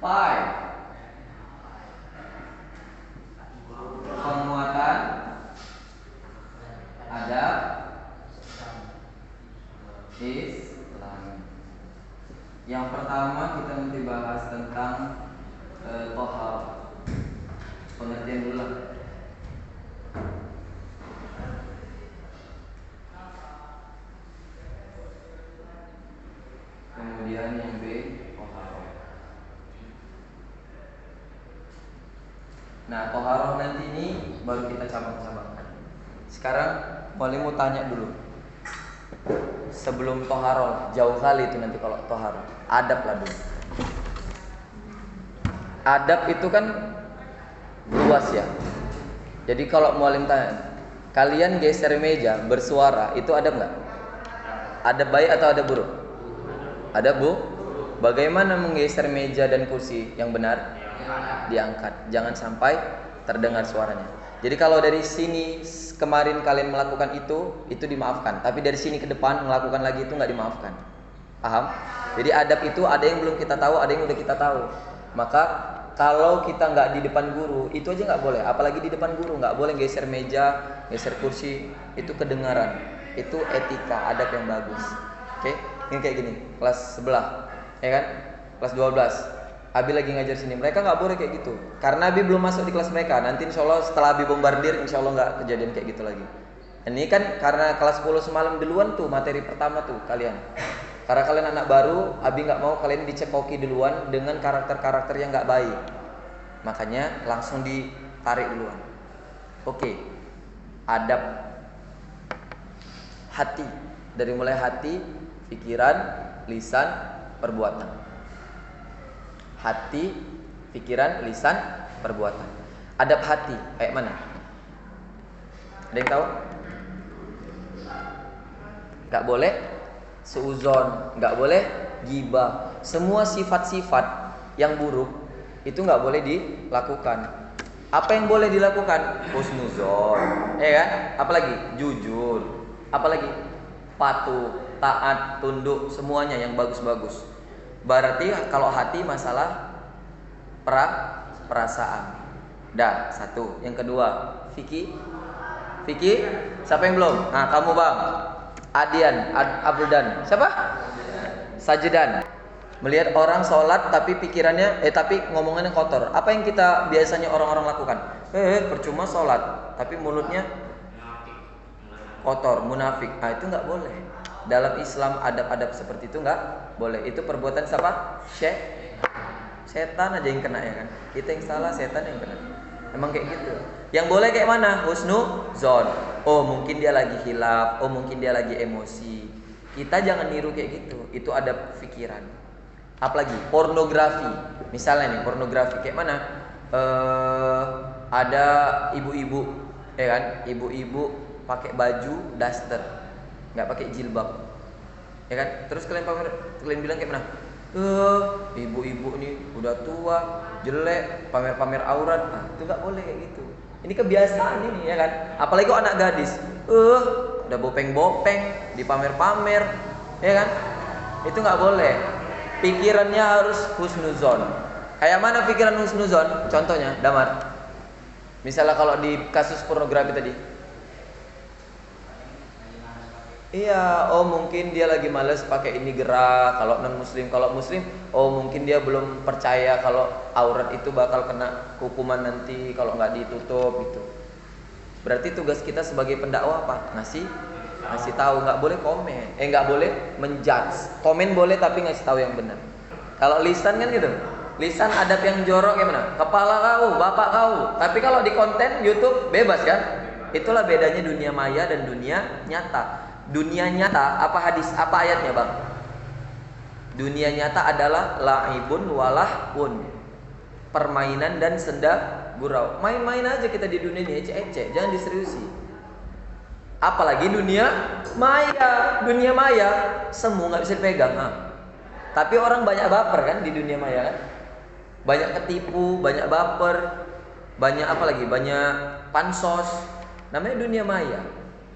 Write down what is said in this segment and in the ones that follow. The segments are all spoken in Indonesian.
Five. Penguatan adab Islam. Yang pertama kita nanti bahas tentang tohar. Pengertian dulu lah. Kemudian yang B, toharoh. Nah, toharoh nanti ini baru kita cabang-cabangkan. Sekarang Wali mau tanya dulu. Sebelum toharoh, jauh kali itu nanti kalau toharoh. Adab lah dulu. Adab itu kan luas ya. Jadi kalau Mualim tanya, kalian geser meja bersuara, itu adab nggak? Adab baik atau adab buruk? Adab bu. Bagaimana menggeser meja dan kursi yang benar? Diangkat, jangan sampai terdengar suaranya. Jadi kalau dari sini kemarin kalian melakukan itu dimaafkan. Tapi dari sini ke depan melakukan lagi itu nggak dimaafkan. Paham? Jadi adab itu ada yang belum kita tahu, ada yang udah kita tahu. Maka kalau kita nggak di depan guru, itu aja nggak boleh. Apalagi di depan guru nggak boleh geser meja, geser kursi. Itu kedengaran. Itu etika, adab yang bagus. Oke? Ini kayak gini, kelas sebelah, ya kan? Kelas 12. Abi lagi ngajar sini, mereka nggak boleh kayak gitu, karena Abi belum masuk di kelas mereka. Nanti insya Allah setelah Abi bombardir, insya Allah nggak kejadian kayak gitu lagi. Ini kan karena kelas 10 semalam duluan tuh materi pertama tuh kalian. Karena kalian anak baru, Abi nggak mau kalian dicekoki duluan dengan karakter-karakter yang nggak baik. Makanya langsung ditarik duluan. Oke, adab hati, dari mulai hati, pikiran, lisan, perbuatan. Hati, pikiran, lisan, perbuatan. Adab hati kayak mana? Ada yang tahu? Gak boleh suuzon, gak boleh ghibah. Semua sifat-sifat yang buruk itu gak boleh dilakukan. Apa yang boleh dilakukan? Husnuzon, ya kan? Apalagi jujur, apalagi patuh, taat, tunduk, semuanya yang bagus-bagus. Berarti kalau hati masalah perasaan. Dah, satu. Yang kedua, fikih. Siapa yang belum? Nah, kamu Bang. Adian, Abdan. Siapa? Sajidan. Melihat orang sholat tapi pikirannya tapi ngomongannya kotor. Apa yang kita biasanya orang-orang lakukan? Percuma sholat tapi mulutnya kotor, munafik. Nah, itu nggak boleh. Dalam Islam adab-adab seperti itu nggak boleh. Itu perbuatan siapa? Setan aja yang kena, ya kan? Kita yang salah, setan yang kena. Emang kayak gitu. Yang boleh kayak mana? Husnuzon. Oh mungkin dia lagi hilaf. Oh mungkin dia lagi emosi. Kita jangan niru kayak gitu. Itu adab pikiran. Apalagi pornografi. Misalnya nih pornografi kayak mana? Ada ibu-ibu, ya kan? Ibu-ibu pakai baju daster, nggak pakai jilbab, ya kan? Terus kalian bilang kayak mana? Ibu-ibu ini udah tua, jelek, pamer-pamer aurat. Nah, itu nggak boleh kayak gitu. Ini kebiasaan ini, ya kan? Apalagi kok anak gadis, udah bopeng-bopeng, dipamer-pamer, ya kan? Itu nggak boleh. Pikirannya harus husnuzon. Kayak mana pikiran husnuzon? Contohnya, Damar. Misalnya kalau di kasus pornografi tadi. Iya, oh mungkin dia lagi males pakai ini gerak. Kalau non muslim, kalau muslim, oh mungkin dia belum percaya kalau aurat itu bakal kena hukuman nanti kalau nggak ditutup gitu. Berarti tugas kita sebagai pendakwah apa? Ngasih tahu, nggak boleh komen, nggak boleh menjudge. Komen boleh tapi ngasih tahu yang benar. Kalau lisan kan gitu, lisan adab yang jorok gimana? Kepala kau, bapak kau. Tapi kalau di konten YouTube bebas kan? Itulah bedanya dunia maya dan dunia nyata. Dunia nyata apa hadis, apa ayatnya bang? Dunia nyata adalah laibun walahun, permainan dan senda gurau. Main-main aja kita di dunia ini, ecek-ecek, jangan diseriusi. Apalagi dunia maya. Dunia maya semua nggak bisa dipegang. Tapi orang banyak baper kan di dunia maya kan? Banyak ketipu, banyak baper, banyak apa lagi? Banyak pansos. Namanya dunia maya.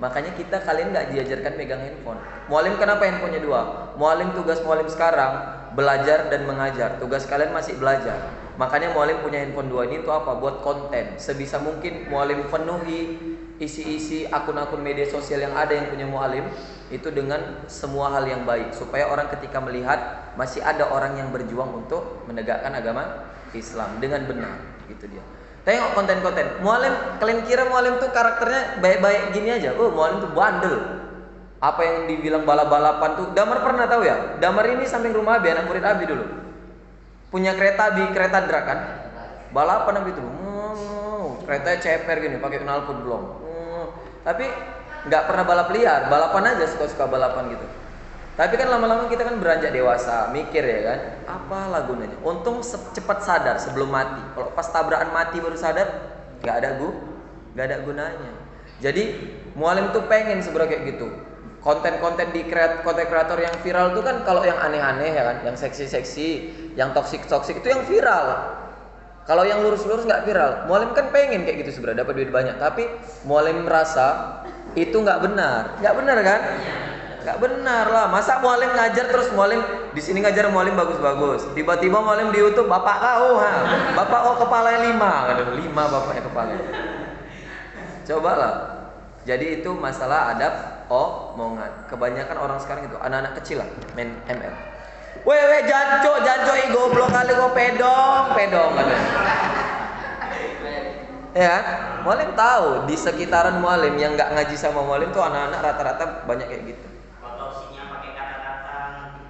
Makanya kalian nggak diajarkan megang handphone. Mualim kenapa handphonenya 2? Mualim tugas mualim sekarang belajar dan mengajar. Tugas kalian masih belajar. Makanya mualim punya handphone 2 ini untuk apa? Buat konten. Sebisa mungkin mualim penuhi isi-isi akun-akun media sosial yang ada yang punya mualim itu dengan semua hal yang baik, supaya orang ketika melihat masih ada orang yang berjuang untuk menegakkan agama Islam dengan benar, gitu dia. Tengok konten-konten mualim, kalian kira mualim tuh karakternya baik-baik gini aja? Oh, mualim tuh bandel. Apa yang dibilang balap-balapan tuh, Damar pernah tahu ya? Damar ini samping rumah Abi, anak murid Abi dulu. Punya kereta Abi, kereta drag kan? Balapan Abi tuh. Keretanya ceper gini, pakai knalpot belum. Tapi nggak pernah balap liar, balapan aja, suka-suka balapan gitu. Tapi kan lama-lama kita kan beranjak dewasa, mikir ya kan, apalah gunanya. Untung cepat sadar sebelum mati. Kalau pas tabrakan mati baru sadar, nggak ada gunanya. Jadi mualim tuh pengen sebenarnya kayak gitu. Konten-konten di konten kreator yang viral tuh kan kalau yang aneh-aneh ya kan, yang seksi-seksi, yang toksik-toksik itu yang viral. Kalau yang lurus-lurus nggak viral. Mualim kan pengen kayak gitu sebenarnya, dapat duit banyak. Tapi mualim merasa itu nggak benar kan? Nggak benar lah. Masa mualim ngajar terus mualim di sini ngajar mualim bagus-bagus. Tiba-tiba mualim di YouTube bapak kau, bapak kepalanya 5, ada 5 bapaknya kepalanya. Cobalah. Jadi itu masalah adab omongan. Kebanyakan orang sekarang itu anak-anak kecil lah main ML. Wewe janco goblok kali kok pedong katanya. Ya, mualim tahu di sekitaran mualim yang nggak ngaji sama mualim tuh anak-anak rata-rata banyak kayak gitu. Toksinya pakai kata-kata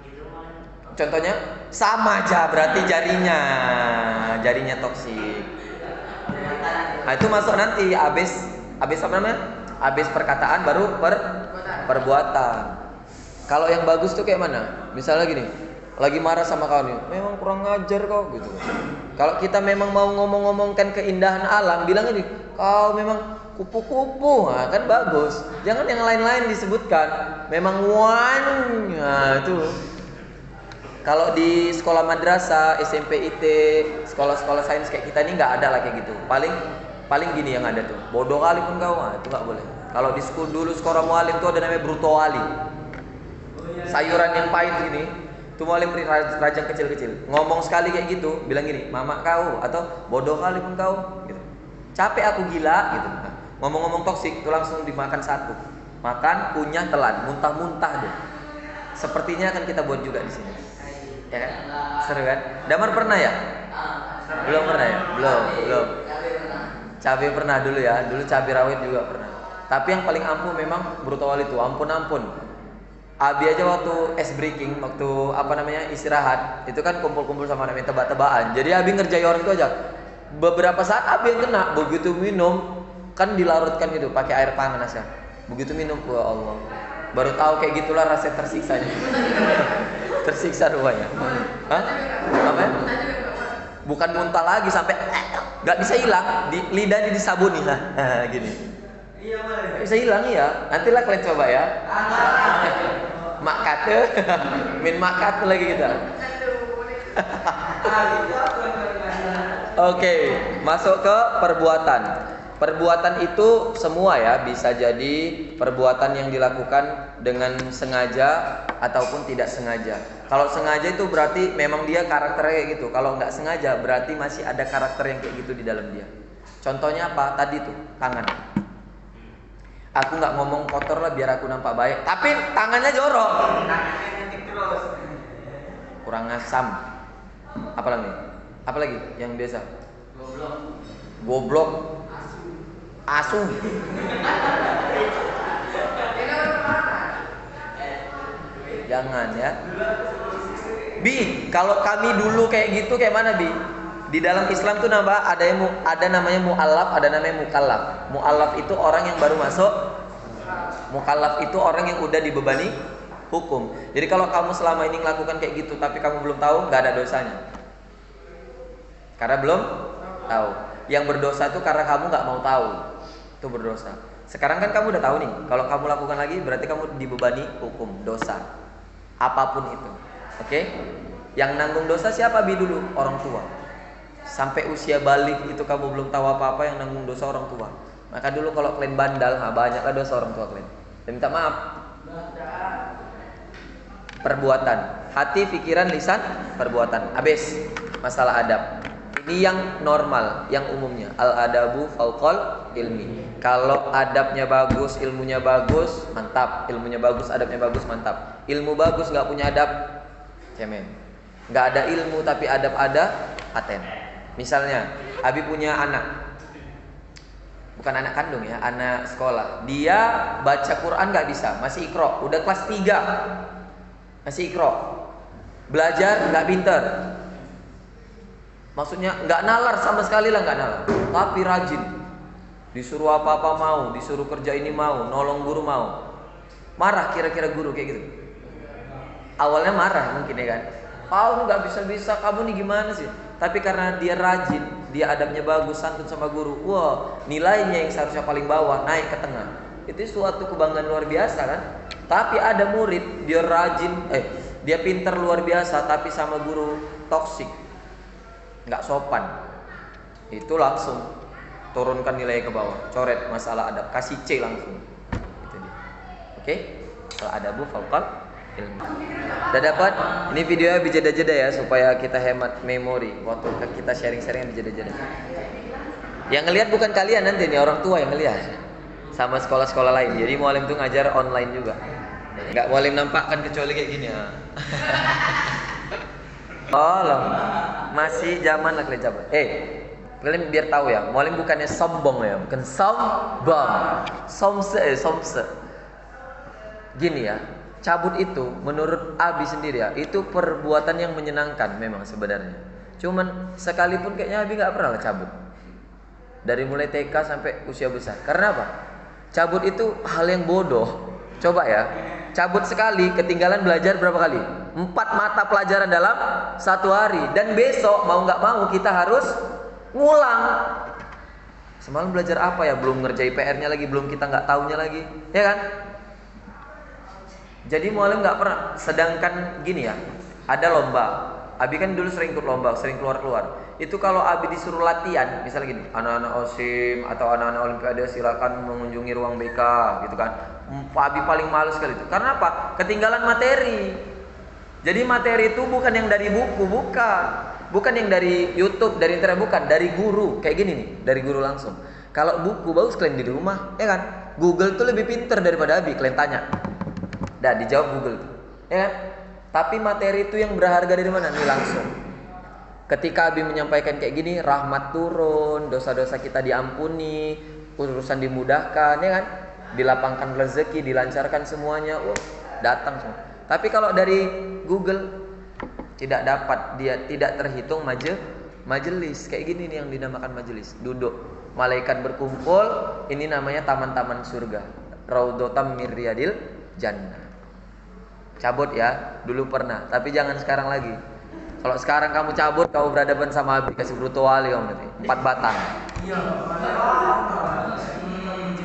gitu mualim. Contohnya sama aja berarti jarinya toksik. Nah, itu masuk nanti abis apa namanya? Abis perkataan baru perbuatan. Kalau yang bagus tuh kayak mana? Misalnya gini, lagi marah sama kawan, memang kurang ngajar kau gitu. Kalau kita memang mau ngomong-ngomongkan keindahan alam, bilang aja, kau memang kupu-kupu, nah, kan bagus. Jangan yang lain-lain disebutkan. Memang nah, itu. Kalau di sekolah madrasah, SMP IT, sekolah-sekolah sains kayak kita ini nggak ada lah kayak gitu. Paling gini yang ada tuh, bodoh kali pun kau, nah, itu nggak boleh. Kalau di dulu sekolah mualim tuh ada namanya bruto wali, sayuran yang pahit gini. Itu mualim rajang kecil-kecil. Ngomong sekali kayak gitu, bilang gini, mama kau atau bodoh kali pun kau gitu. Capek aku gila gitu. Nah, ngomong-ngomong toksik itu langsung dimakan satu. Makan, kunyah, telan, muntah-muntah deh. Sepertinya akan kita buat juga di sini. Ya kan? Seru kan? Damar pernah ya? Belum pernah ya? Belum. Cabai pernah dulu ya. Dulu cabai rawit juga pernah. Tapi yang paling ampuh memang bruto wali itu. Ampun. Abi aja waktu ice breaking, waktu istirahat, itu kan kumpul-kumpul sama namanya tebak-tebakan. Jadi Abi ngerjain orang itu aja. Beberapa saat Abi yang kena, begitu minum kan dilarutkan gitu pakai air panas ya. Begitu minum, wah Allah. Baru tahu kayak gitulah rasa tersiksanya. Tersiksa rupanya. Hah? Apa? Bukan muntah lagi sampai nggak bisa hilang, di lidah disabuni lah. Gini. Bisa hilang ya. Nantilah kalian coba ya. Makate, min makat lagi kita. Oke, masuk ke perbuatan. Perbuatan itu semua ya, bisa jadi perbuatan yang dilakukan dengan sengaja ataupun tidak sengaja. Kalau sengaja itu berarti memang dia karakternya kayak gitu. Kalau nggak sengaja berarti masih ada karakter yang kayak gitu di dalam dia. Contohnya apa? Tadi tuh tangan. Aku nggak ngomong kotor lah biar aku nampak baik, tapi tangannya jorok. Kurang asam. Apa lagi yang biasa? Goblok. Asu. Jangan ya. Bi, kalau kami dulu kayak gitu kayak mana Bi? Di dalam Islam tuh ada namanya mu'allaf, ada namanya mukallaf. Mu'allaf itu orang yang baru masuk. Mukallaf itu orang yang udah dibebani hukum. Jadi kalau kamu selama ini melakukan kayak gitu tapi kamu belum tahu, nggak ada dosanya. Karena belum tahu. Yang berdosa itu karena kamu nggak mau tahu. Itu berdosa. Sekarang kan kamu udah tahu nih. Kalau kamu lakukan lagi berarti kamu dibebani hukum, dosa. Apapun itu. Oke? Yang nanggung dosa siapa Bi dulu? Orang tua. Sampai usia balik itu kamu belum tahu apa-apa, yang nanggung dosa orang tua. Maka dulu kalau kalian bandal, banyaklah dosa orang tua kalian. Dan minta maaf. Perbuatan, hati, pikiran, lisan, perbuatan. Habis masalah adab. Ini yang normal, yang umumnya. Al-adabu fauqal ilmi. Kalau adabnya bagus, ilmunya bagus, mantap. Ilmunya bagus, adabnya bagus, mantap. Ilmu bagus nggak punya adab, cemen. Nggak ada ilmu tapi adab ada, paten. Misalnya, Abi punya anak, bukan anak kandung ya, anak sekolah. Dia baca Quran nggak bisa, masih ikro. Udah kelas 3, masih ikro. Belajar nggak pinter. Maksudnya nggak nalar sama sekali lah, nggak nalar. Tapi rajin. Disuruh apa-apa mau, disuruh kerja ini mau, nolong guru mau. Marah kira-kira guru kayak gitu. Awalnya marah mungkin ya kan. Nggak bisa-bisa, kamu nih gimana sih? Tapi karena dia rajin, dia adabnya bagus, santun sama guru. Wah, nilainya yang seharusnya paling bawah naik ke tengah. Itu suatu kebanggaan luar biasa kan? Tapi ada murid, dia rajin, dia pinter luar biasa, tapi sama guru toksik, nggak sopan. Itu langsung turunkan nilai ke bawah, coret masalah adab, kasih C langsung. Itu dia. Oke? Kalau adabu fauqal ilmi. Udah dapat? Ini videonya bijeda-jeda ya supaya kita hemat memori waktu kita sharing-sharing bijeda-jeda. Yang ngelihat bukan kalian nanti nih, orang tua yang ngelihat. Sama sekolah-sekolah lain. Jadi mualim tuh ngajar online juga. Enggak mualim nampakkan kecuali kayak gini ya. Tolong. Masih zaman lah kalian cabut. Kalian biar tahu ya, mualim bukannya sombong ya, bukan sombong. Somse. Gini ya. Cabut itu menurut Abi sendiri ya, itu perbuatan yang menyenangkan memang sebenarnya. Cuman sekalipun kayaknya Abi gak pernah cabut. Dari mulai TK sampai usia besar. Karena apa? Cabut itu hal yang bodoh. Coba ya, cabut sekali ketinggalan belajar berapa kali? 4 mata pelajaran dalam 1 hari. Dan besok mau gak mau kita harus ngulang. Semalam belajar apa ya? Belum ngerjain PR-nya lagi, belum kita gak taunya lagi. Ya kan? Jadi mualim nggak pernah. Sedangkan gini ya, ada lomba. Abi kan dulu sering ikut lomba, sering keluar. Itu kalau Abi disuruh latihan, misalnya gini, anak-anak OSIM atau anak-anak Olimpiade silakan mengunjungi ruang BK, gitu kan. Abi paling males sekali itu. Karena apa? Ketinggalan materi. Jadi materi itu bukan yang dari buku, bukan yang dari YouTube, dari internet, bukan, dari guru. Kayak gini nih, dari guru langsung. Kalau buku bagus kalian di rumah, ya kan? Google tuh lebih pinter daripada Abi, kalian tanya. Dah dijawab Google, ya kan? Tapi materi itu yang berharga dari mana? Nih langsung. Ketika Abi menyampaikan kayak gini, rahmat turun, dosa-dosa kita diampuni, urusan dimudahkan, ya kan? Dilapangkan rezeki, dilancarkan semuanya, datang semua. Tapi kalau dari Google tidak dapat, dia tidak terhitung majelis. Kayak gini nih yang dinamakan majelis. Duduk, malaikat berkumpul, ini namanya taman-taman surga. Raudhatam min riyadil jannah. Cabut ya, dulu pernah, tapi jangan sekarang lagi. Kalau sekarang kamu cabut, kamu berhadapan sama Abi, kasih bruto wali kamu nanti, 4 batang.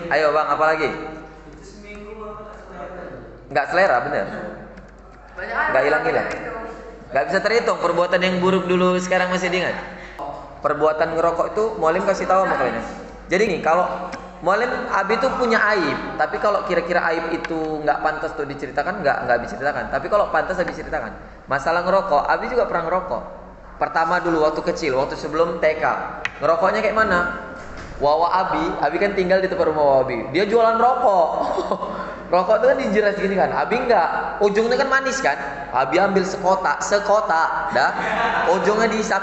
Ayo bang, apa lagi? Nggak selera, bener. Nggak hilang. Nggak bisa terhitung perbuatan yang buruk dulu, sekarang masih diingat. Perbuatan ngerokok itu, mualim kasih tahu sama kalian. Jadi nih, kalau mualim Abi tuh punya aib, tapi kalau kira-kira aib itu nggak pantas tuh diceritakan, nggak diceritakan. Tapi kalau pantas Abi ceritakan. Masalah ngerokok, Abi juga pernah ngerokok. Pertama dulu waktu kecil, waktu sebelum TK. Ngerokoknya kayak mana? Wawa Abi kan tinggal di tempat rumah Wawa Abi. Dia jualan rokok. Rokok itu kan dijeras gini kan. Abi enggak, ujungnya kan manis kan. Abi ambil sekotak, dah. Ujungnya dihisap,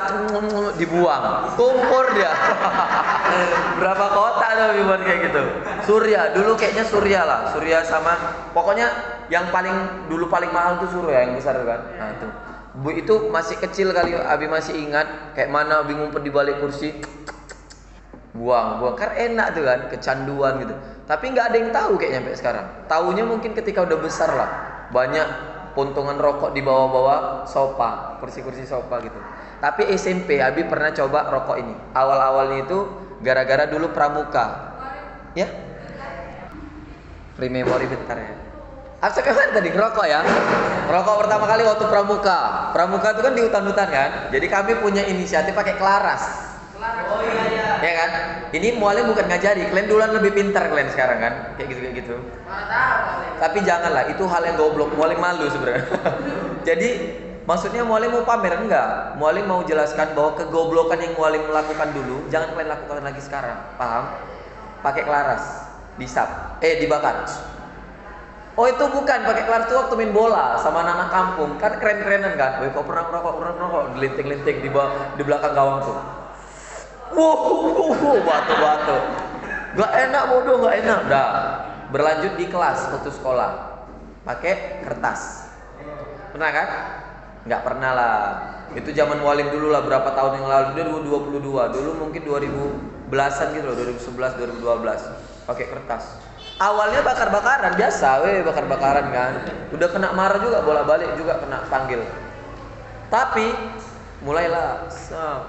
dibuang. Tumpur dia. Berapa kotak tuh Abi buat kayak gitu. Surya, dulu kayaknya Surya lah. Surya sama, pokoknya yang paling mahal tuh Surya yang besar kan. Nah itu. Bu itu masih kecil kali, Abi masih ingat kayak mana Abi ngumpet di balik kursi. Buang kan enak tuh kan, kecanduan gitu. Tapi nggak ada yang tahu kayaknya sampai sekarang. Taunya mungkin ketika udah besar lah, banyak puntungan rokok di bawah-bawah sofa, kursi-kursi sofa gitu. Tapi SMP Abi pernah coba rokok ini. Awal-awalnya itu gara-gara dulu pramuka, ya. Free memory bentar ya. Apa kemarin tadi ngerokok ya? Rokok pertama kali waktu pramuka. Pramuka itu kan di hutan-hutan kan. Jadi kami punya inisiatif pakai kelaras. Oh iya. Ya kan? Ini mualim bukan ngajari, kalian duluan lebih pintar kalian sekarang kan, kayak gitu. Tapi janganlah, itu hal yang goblok, mualim malu sebenarnya. Jadi maksudnya mualim mau pamer enggak? Mualim mau jelaskan bahwa kegoblokan yang mualim lakukan dulu, jangan kalian lakukan lagi sekarang, paham? Pakai kelaras, dibakar. Oh itu bukan pakai kelaras tuh waktu main bola sama anak-anak kampung, kan keren-kerenan kan? Woi kau pernah ngerokok, dilinting-linting di belakang gawang tuh. Batu. Gak enak bodoh, gak enak. Udah, berlanjut di kelas waktu sekolah. Pakai kertas. Pernah kan? Nggak pernah lah. Itu zaman mualim dulu lah, berapa tahun yang lalu. Dia 2022. Dulu mungkin 2010-an gitu loh, 2011, 2012. Pakai kertas. Awalnya bakar-bakaran biasa, bakar-bakaran kan. Udah kena marah juga, bola-balik juga kena panggil. Tapi mulailah bisa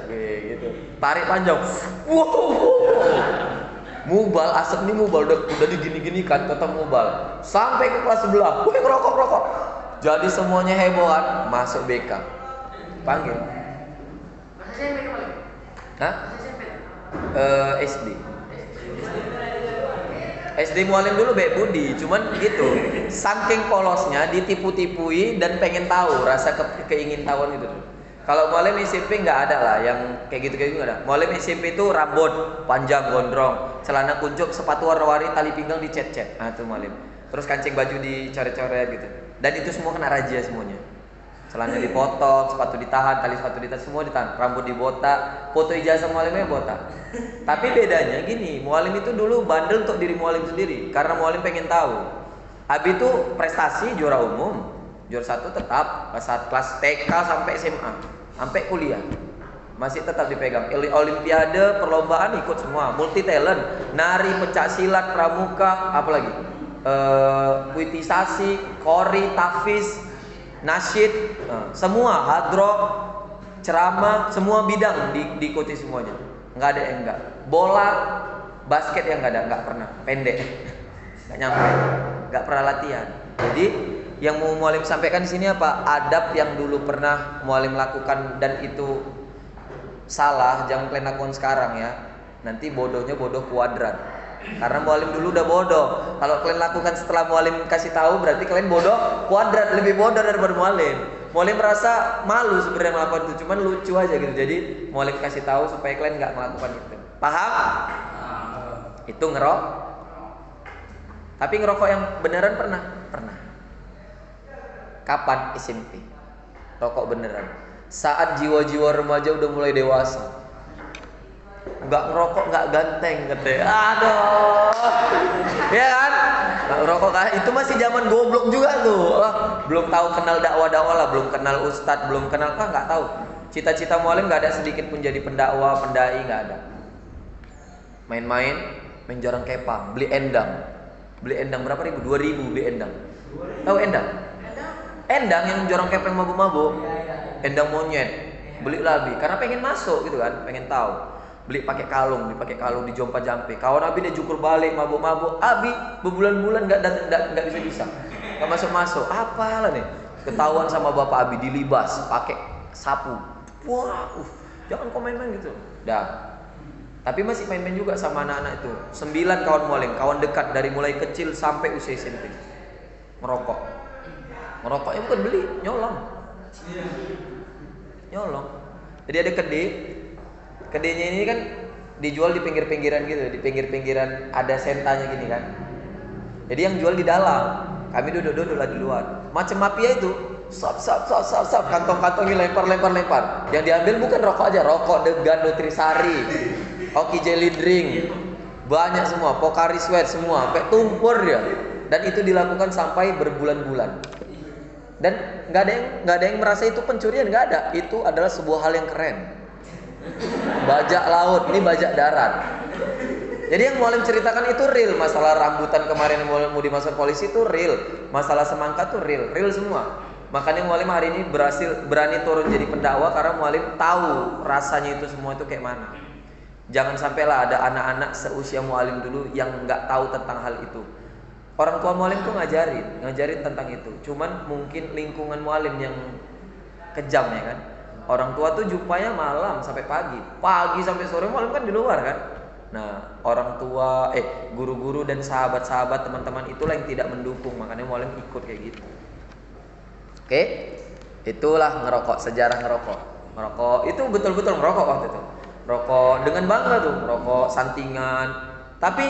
gitu. Tarik panjang. Mubal, asap nih mubal udah digini-gini kan, tetap mubal. Sampai ke kelas sebelah. Ngerokok. Jadi semuanya hebohan, masuk BK. Panggil. Hah? SD. SD mualim dulu baik budi, cuman gitu. Saking polosnya ditipu-tipui dan pengen tahu rasa keingintahuan itu. Kalau mualim SMP nggak ada lah yang kayak gitu nggak ada. Mualim SMP itu rambut panjang gondrong, celana kuncup, sepatu warna-warni, tali pinggang dicet-cet. Nah itu mualim. Terus kancing baju dicoret-coret gitu. Dan itu semua kena razia semuanya. Celana dipotong, sepatu ditahan, tali sepatu ditahan, semua ditahan. Rambut dibotak, foto ijazah mualimnya botak. Tapi bedanya gini, mualim itu dulu bandel untuk diri mualim sendiri, karena mualim pengen tahu. Abi itu prestasi juara umum, juara 1 tetap, kelas TK sampai SMA. Sampai kuliah masih tetap dipegang. Olimpiade, perlombaan ikut semua, multi talent, nari, pencak silat, pramuka, apalagi puitisasi, kori, tahfiz, nasyid, semua, hadroh, ceramah, semua bidang diikuti semuanya. Nggak ada yang enggak. Bola, basket yang nggak pernah, pendek, nggak nyampe, nggak pernah latihan. Jadi yang mau mualim sampaikan di sini apa? Adab yang dulu pernah mualim lakukan dan itu salah, jangan kalian lakukan sekarang ya. Nanti bodohnya bodoh kuadrat. Karena mualim dulu udah bodoh. Kalau kalian lakukan setelah mualim kasih tahu, berarti kalian bodoh kuadrat, lebih bodoh daripada mualim. Mualim merasa malu sebenarnya melakukan itu, cuman lucu aja gitu. Jadi mualim kasih tahu supaya kalian nggak melakukan itu. Paham? Itu ngerokok. Tapi ngerokok yang beneran pernah. Kapan? SMP. Rokok beneran. Saat jiwa-jiwa remaja udah mulai dewasa. Nggak ngerokok nggak ganteng katanya. Aduh. Ya kan? Nggak ngerokok kan? Itu masih zaman goblok juga tuh. Belum tahu kenal dakwah lah, belum kenal ustadz, belum kenal nggak tahu. Cita-cita mualim nggak ada sedikit pun jadi pendakwah, pendai, nggak ada. Main jarang kepang, beli endang berapa ribu? 2.000 beli endang. Tahu endang? Endang yang jorong kepeng mabuk-mabuk, endang monyet, beli lagi karena pengen masuk gitu kan, pengen tahu. Beli pakai kalung di jompa jampe. Kawan Abi dia jukur balik mabuk-mabuk. Abi berbulan-bulan nggak bisa, nggak masuk. Apalah nih? Ketahuan sama bapak Abi dilibas pakai sapu. Wah, jangan kau main-main gitu. Dah. Tapi masih main-main juga sama anak-anak itu. 9 kawan mualim, kawan dekat dari mulai kecil sampai usia SMP. Merokoknya bukan beli, nyolong. Jadi ada kedainya ini kan dijual di pinggir-pinggiran gitu, di pinggir-pinggiran ada sentanya gini kan. Jadi yang jual di dalam, kami duduk-duduk lah di luar. Macam mafia itu, sap, kantong-kantongnya lempar. Yang diambil bukan rokok aja, rokok Degan, Nutrisari, Oki Jelly Drink, banyak semua, Pocari Sweat semua, sampai tumpur dia. Dan itu dilakukan sampai berbulan-bulan. Dan nggak ada yang merasa itu pencurian, nggak ada. Itu adalah sebuah hal yang keren. Bajak laut, ini bajak darat. Jadi yang mualim ceritakan itu real. Masalah rambutan kemarin mau dimasuk polisi itu real. Masalah semangka itu real semua. Makanya mualim hari ini berani turun jadi pendakwah karena mualim tahu rasanya itu semua itu kayak mana. Jangan sampailah ada anak-anak seusia mualim dulu yang nggak tahu tentang hal itu. Orang tua mualim tuh ngajarin tentang itu. Cuman mungkin lingkungan mualim yang kejam ya kan. orang tua tuh jumpanya malam sampai pagi sampai sore, malam kan di luar kan. Nah, orang tua, guru-guru dan sahabat-sahabat teman-teman itulah yang tidak mendukung, makanya mualim ikut kayak gitu. Oke, itulah ngerokok, sejarah ngerokok. Ngerokok itu betul-betul ngerokok waktu itu. Rokok dengan bangga tuh, rokok santingan. Tapi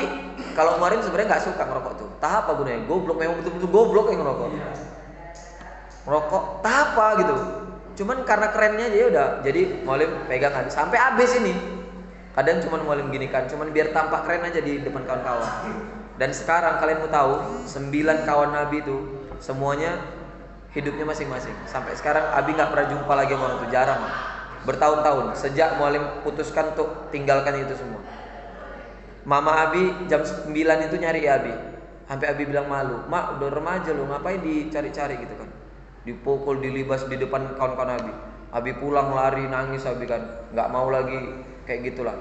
kalau mualim sebenarnya nggak suka ngerokok tuh. Tahap apa gunanya? Goblok, memang betul-betul goblok yang ngerokok. Ngerokok tahap apa gitu. Cuman karena kerennya aja udah. Jadi mualim pegang habis sampai habis ini. Kadang cuma mualim gini kan, cuman biar tampak keren aja di depan kawan-kawan. Dan sekarang kalian mau tahu, 9 kawan Nabi itu semuanya hidupnya masing-masing. Sampai sekarang Abi nggak pernah jumpa lagi sama orang itu, jarang. Bertahun-tahun sejak mualim putuskan untuk tinggalkan itu semua. Mama Abi jam 9 itu nyari Abi. Sampai Abi bilang malu, "Mak, udah remaja lu, ngapain dicari-cari gitu kan?" Dipukul, dilibas di depan kawan-kawan Abi. Abi pulang lari nangis Abi kan, nggak mau lagi kayak gitulah.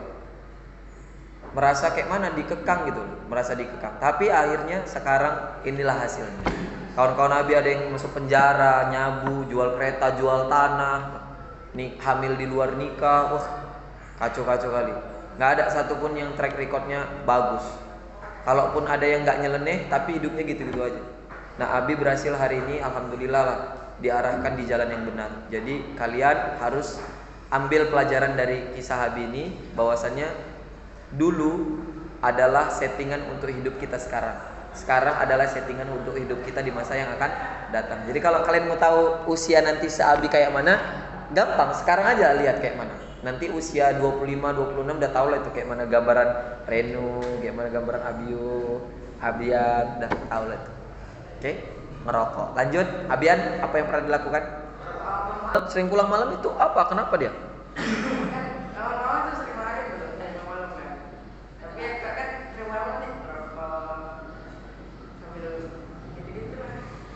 Merasa kayak mana dikekang gitu, merasa dikekang. Tapi akhirnya sekarang inilah hasilnya. Kawan-kawan Abi ada yang masuk penjara, nyabu, jual kereta, jual tanah, nih hamil di luar nikah, wah kacau-kacau kali. Nggak ada satupun yang track recordnya bagus. Kalaupun ada yang nggak nyeleneh, tapi hidupnya gitu-gitu aja. Nah, Abi berhasil hari ini, alhamdulillah lah, diarahkan di jalan yang benar. Jadi kalian harus ambil pelajaran dari kisah Abi ini, bahwasannya dulu adalah settingan untuk hidup kita sekarang. Sekarang adalah settingan untuk hidup kita di masa yang akan datang. Jadi kalau kalian mau tahu usia nanti Abi kayak mana, gampang, sekarang aja lihat kayak mana. Nanti usia 25, 26 udah tahu lah itu kayak mana gambaran Renu, kayak mana gambaran Abiu, Abian, udah tahu lah itu. Oke, ngerokok. Lanjut, Abian, apa yang pernah dilakukan? Sering pulang malam itu apa? Kenapa dia? Awal-awal tuh sering marahin gitu, dari malam kan. Tapi kan sering malam nih sambil gitu-gitu lah.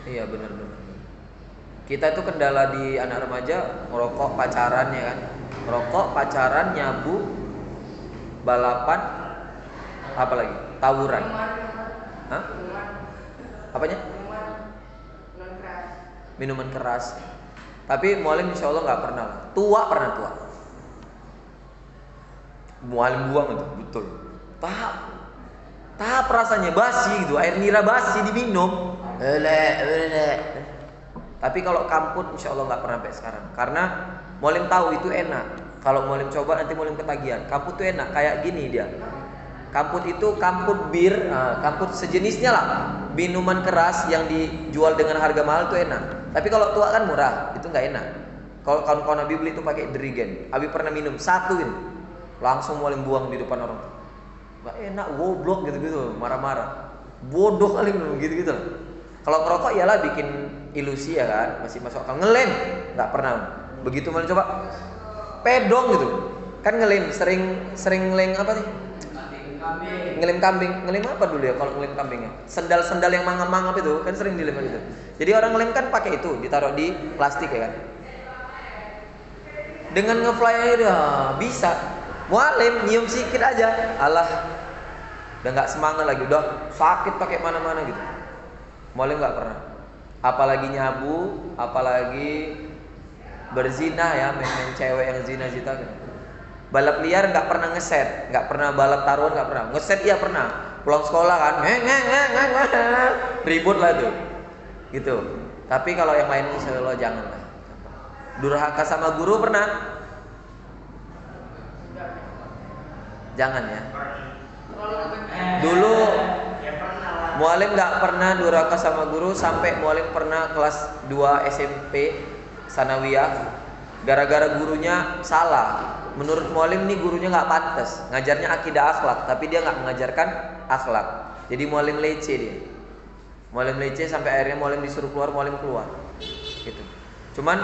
Iya benar-benar. Kita itu kendala di anak remaja, ngerokok, pacaran ya kan. Ngerokok, pacaran, nyabu, balapan, apa lagi? Tawuran. Hah? Apanya? Minuman keras. Tapi mualim insya Allah nggak pernah. Tua pernah tua. Mualim buang itu betul. Tahap rasanya basi gitu, air nira basi diminum. Tapi kalau kamput insya Allah nggak pernah sampai sekarang. Karena mualim tahu itu enak. Kalau mualim coba nanti mualim ketagihan. Kamput itu enak, kayak gini dia. Kamput itu kamput bir, kamput sejenisnya lah. Minuman keras yang dijual dengan harga mahal itu enak. Tapi kalau tua kan murah, itu nggak enak. Kalau kawan-kawan Abi beli itu pakai derigen. Abi pernah minum satu ini, langsung mualim buang di depan orang. Nggak enak, goblok gitu-gitu, marah-marah. Bodoh kali minum gitu-gitu. Kalau ngerokok iyalah bikin ilusi ya kan, masih masuk akal. Ngelem, nggak pernah. Begitu mualim coba, pedong gitu. Kan ngelem, sering ngelem apa nih? Ngelem kambing. Ngelem apa dulu ya kalau ngelem kambingnya? Sendal-sendal yang mangap-mangap itu kan sering dilem gitu. Jadi orang ngelem kan pakai itu, ditaruh di plastik ya kan. Dengan ngefly aja bisa. Mualim nyium sikit aja, alah udah nggak semangat lagi, udah sakit pakai mana-mana gitu. Mualim nggak pernah. Apalagi nyabu, apalagi berzina ya, main-main cewek yang zina-zina gitu. Balap liar nggak pernah ngeset, nggak pernah balap taruhan, nggak pernah. Ngeset iya pernah. Pulang sekolah kan, ribut lah tuh, gitu. Tapi kalau yang lain insya Allah jangan lah. Durhaka sama guru pernah? Jangan ya. Dulu mualim nggak pernah durhaka sama guru sampai mualim pernah kelas 2 SMP sanawiyah. Gara-gara gurunya salah. Menurut mualim nih gurunya nggak pantas, ngajarnya akidah akhlak, tapi dia nggak mengajarkan akhlak. Jadi mualim lece dia. Mualim lece sampai akhirnya mualim disuruh keluar, mualim keluar. Gitu. Cuman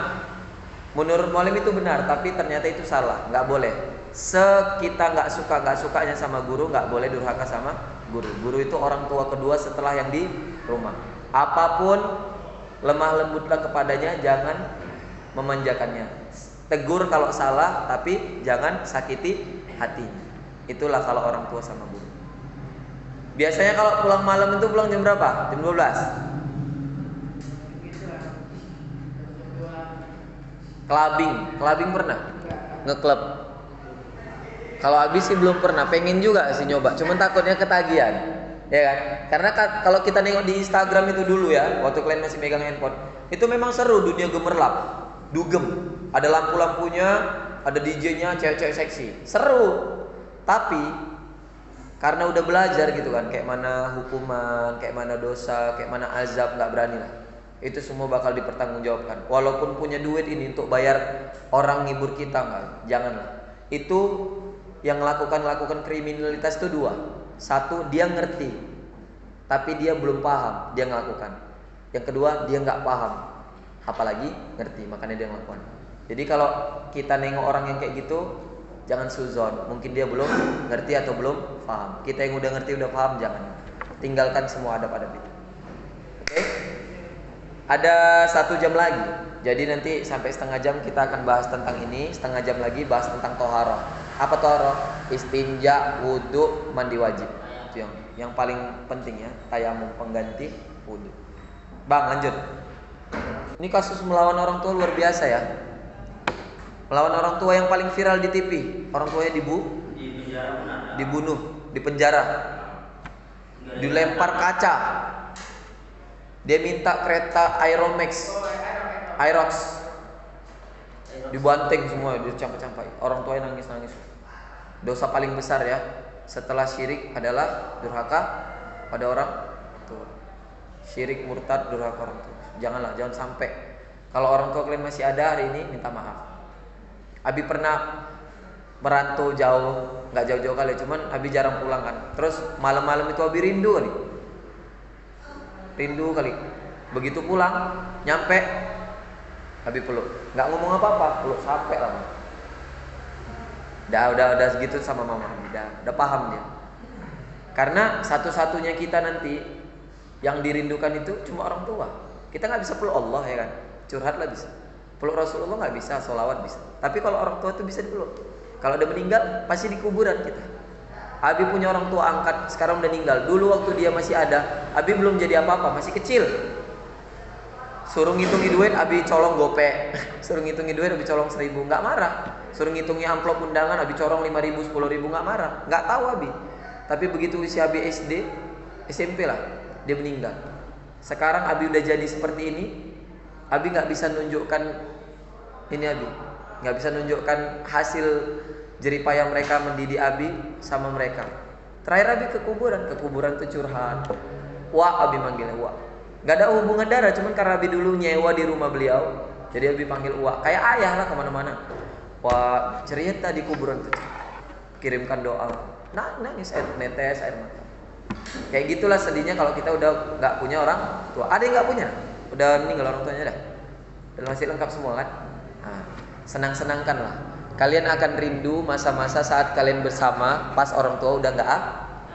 menurut mualim itu benar, tapi ternyata itu salah, nggak boleh. Sekita nggak sukanya sama guru, nggak boleh durhaka sama guru. Guru itu orang tua kedua setelah yang di rumah. Apapun lemah lembutlah kepadanya, jangan memanjakannya. Tegur kalau salah, tapi jangan sakiti hatinya. Itulah kalau orang tua sama guru. Biasanya kalau pulang malam itu pulang jam berapa? Jam 12. Kelabing pernah? Ngeklub. Kalau Abi sih belum pernah, pengen juga sih nyoba, cuman takutnya ketagihan. Ya kan? Karena kalau kita nengok di Instagram itu dulu ya, waktu kalian masih megang handphone, itu memang seru, dunia gemerlap, dugem, ada lampu-lampunya, ada DJ-nya, cewek-cewek seksi, seru. Tapi karena udah belajar gitu kan, kayak mana hukuman, kayak mana dosa, kayak mana azab, nggak berani lah. Itu semua bakal dipertanggungjawabkan. Walaupun punya duit ini untuk bayar orang ngibur kita, nggak, janganlah. Itu yang lakukan kriminalitas itu dua. Satu, dia ngerti, tapi dia belum paham, dia ngelakukan. Yang kedua, dia nggak paham, apalagi ngerti, makanya dia ngelakukan. Jadi kalau kita nengok orang yang kayak gitu, jangan suzon. Mungkin dia belum ngerti atau belum paham. Kita yang udah ngerti, udah paham, jangan. Tinggalkan semua adab-adab itu. Oke? Ada 1 jam lagi. Jadi nanti sampai setengah jam kita akan bahas tentang ini. Setengah jam lagi bahas tentang toharoh. Apa toharoh? Istinja, wudhu, mandi wajib. Itu yang paling penting ya. Tayamum pengganti wudhu. Bang, lanjut. Ini kasus melawan orang tua luar biasa ya. Melawan orang tua yang paling viral di TV. Orang tuanya dibunuh, dipenjara, dilempar kaca. Dia minta kereta Aerox, dibanting semua, dicampak-campak. Orang tuanya nangis-nangis. Dosa paling besar ya, setelah syirik adalah durhaka pada orang tua. Syirik, murtad, durhaka orang tua. Jangan sampai. Kalau orang tua kalian masih ada hari ini, minta maaf. Abi pernah merantau jauh, nggak jauh-jauh kali, cuman Abi jarang pulang kan. Terus malam-malam itu Abi rindu kali. Begitu pulang, nyampe, Abi peluk. Nggak ngomong apa-apa, peluk sampai lama. Udah segitu sama mama. Udah paham dia. Karena satu-satunya kita nanti yang dirindukan itu cuma orang tua. Kita nggak bisa peluk Allah ya kan, curhatlah bisa. Peluk Rasulullah nggak bisa, sholawat bisa. Tapi kalau orang tua itu bisa dipeluk. Kalau udah meninggal pasti di kuburan kita. Abi punya orang tua angkat, sekarang udah meninggal. Dulu waktu dia masih ada, Abi belum jadi apa-apa, masih kecil. Suruh ngitungi duit, Abi colong gopek. Suruh ngitungi duit, Abi colong 1.000, nggak marah. Suruh ngitungi amplop undangan, Abi colong 5.000, 10.000, nggak marah. Nggak tahu Abi. Tapi begitu usia Abi SD, SMP lah, dia meninggal. Sekarang Abi udah jadi seperti ini, Abi nggak bisa nunjukkan ini Abi, nggak bisa nunjukkan hasil jeripayah mereka mendidik Abi sama mereka. Terakhir Abi ke kuburan tuh curhat. Abi manggilnya Nggak ada hubungan darah, cuman karena Abi dulu nyewa di rumah beliau, jadi Abi panggil kayak ayah lah kemana-mana. Cerita di kuburan tuh, kirimkan doa. Nangis, netes air mata. Kayak gitulah sedihnya kalau kita udah nggak punya orang tua. Ada yang nggak punya, udah meninggal orang tuanya dah. Dan masih lengkap semua kan? Nah, senang-senangkanlah. Kalian akan rindu masa-masa saat kalian bersama pas orang tua udah nggak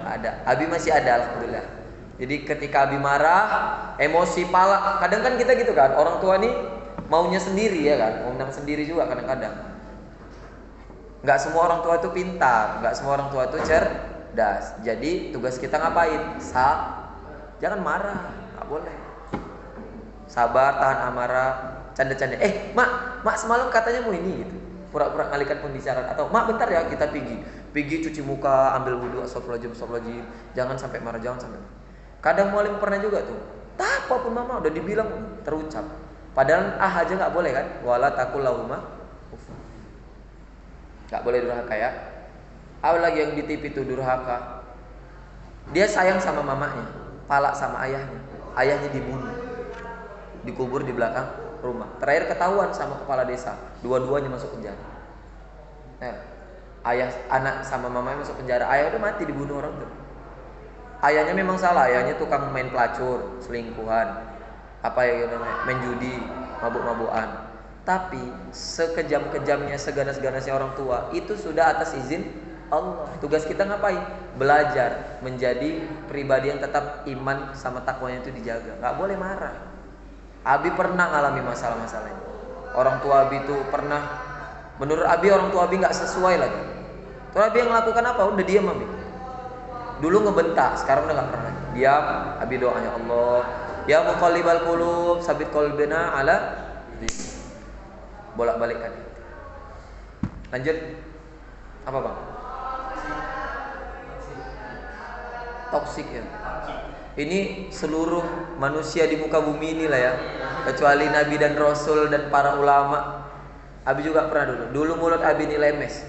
ada. Abi masih ada, alhamdulillah. Jadi ketika Abi marah, emosi pala, kadang kan kita gitu kan, orang tua nih maunya sendiri ya kan, mau menang sendiri juga kadang-kadang. Nggak semua orang tua itu pintar, nggak semua orang tua itu cerdas. Jadi tugas kita ngapain? Jangan marah, nggak boleh. Sabar, tahan amarah, canda-canda. Mak semalam katanya mau ini gitu. Pura-pura ngalihkan pembicaraan, atau mak bentar ya kita pergi cuci muka, ambil wudhu, astagfirullahaladzim. Jangan sampai marah, jangan sampai marah. Kadang mualim pernah juga tuh, tak apapun mama udah dibilang terucap. Padahal aja nggak boleh kan? Wala takul lahuma uff. Nggak boleh durhaka ya. Apalagi yang di TV itu durhaka. Dia sayang sama mamanya, pala sama ayahnya. Ayahnya dibunuh, dikubur di belakang rumah. Terakhir ketahuan sama kepala desa, dua-duanya masuk penjara. Ayah, anak sama mamanya masuk penjara. Ayah udah mati dibunuh orang tuh. Ayahnya memang salah, ayahnya tukang main pelacur, selingkuhan, main judi, mabuk-mabukan. Tapi sekejam-kejamnya, seganas-ganasnya orang tua, itu sudah atas izin Allah. Tugas kita ngapain? Belajar menjadi pribadi yang tetap iman sama takwanya itu dijaga. Gak boleh marah. Abi pernah ngalami masalah-masalah ini. Orang tua Abi itu pernah, menurut Abi orang tua Abi gak sesuai lagi. Terus Abi yang melakukan apa? Udah diam Abi. Dulu ngebentak, sekarang udah gak pernah. Diam, Abi doanya Allah, ya muqallibal qulub, sabit qalbina ala. bolak-balikkan. Lanjut. Apa bang? Toksik ya. Ini seluruh manusia di muka bumi inilah ya, kecuali Nabi dan Rasul dan para ulama. Abi juga pernah dulu mulut Abi ini lemes.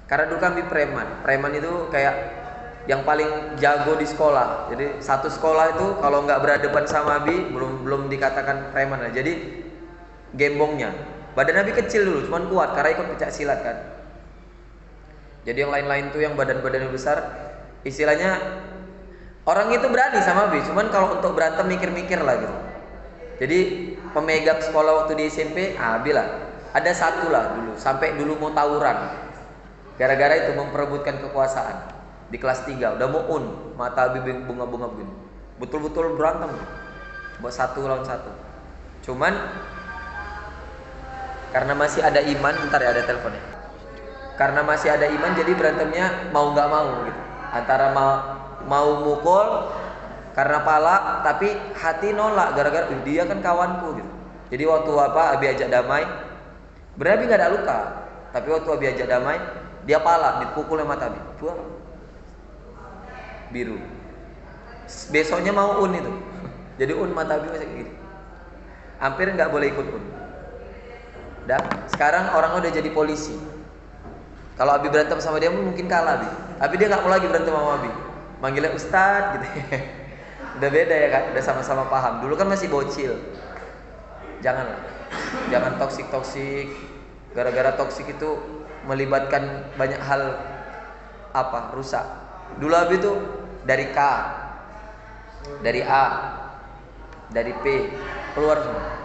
Karena dulu kami preman. Preman itu kayak yang paling jago di sekolah. Jadi satu sekolah itu kalau nggak berhadapan sama Abi belum dikatakan preman lah. Jadi gembongnya. Badan Abi kecil dulu, cuman kuat karena ikut pencak silat kan. Jadi yang lain-lain tuh yang badan-badannya besar, istilahnya orang itu berani sama Abi, cuman kalau untuk berantem mikir-mikir lah gitu. Jadi pemegang sekolah waktu di SMP, Abi lah. Ada satu lah dulu, sampai dulu mau tawuran. Gara-gara itu memperebutkan kekuasaan. Di kelas 3, udah mau mata Abi bunga-bunga begini. Betul-betul berantem. Buat 1 lawan 1. Cuman karena masih ada iman, bentar ya ada teleponnya. Karena masih ada iman jadi berantemnya mau nggak mau gitu. Antara mau mukul karena pala tapi hati nolak gara-gara dia kan kawanku gitu. Jadi waktu Abi ajak damai, berarti nggak ada luka, tapi waktu Abi ajak damai dia pala dipukul sama mata Abi, buah biru. Besoknya mau itu, jadi mata Abi masih gitu. Hampir nggak boleh ikut Dan sekarang orang udah jadi polisi. Kalau Abi berantem sama dia mungkin kalah Abi. Tapi dia nggak mau lagi berantem sama Abi. Manggilnya Ustadz gitu. Udah beda ya kan, udah sama-sama paham. Dulu kan masih bocil. Jangan toksik. Gara-gara toksik itu melibatkan banyak hal rusak. Dulu Abi tuh dari K, dari A, dari P keluar semua.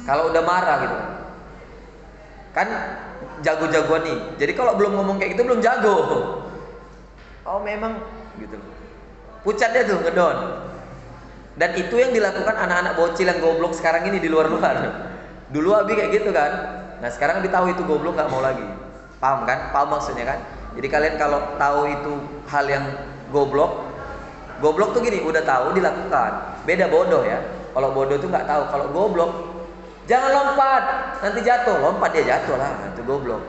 Kalau udah marah gitu kan jago-jagoan nih. Jadi kalau belum ngomong kayak gitu belum jago. Oh memang gitu. Pucat dia tuh ngedon. Dan itu yang dilakukan anak-anak bocil yang goblok sekarang ini di luar-luar. Dulu Abi kayak gitu kan. Nah sekarang Abi tahu itu goblok nggak mau lagi. Paham kan? Paham maksudnya kan? Jadi kalian kalau tahu itu hal yang goblok tuh gini, udah tahu dilakukan. Beda bodoh ya. Kalau bodoh tuh nggak tahu. Kalau goblok, jangan lompat, nanti jatuh. Lompat dia jatuh lah, itu goblok.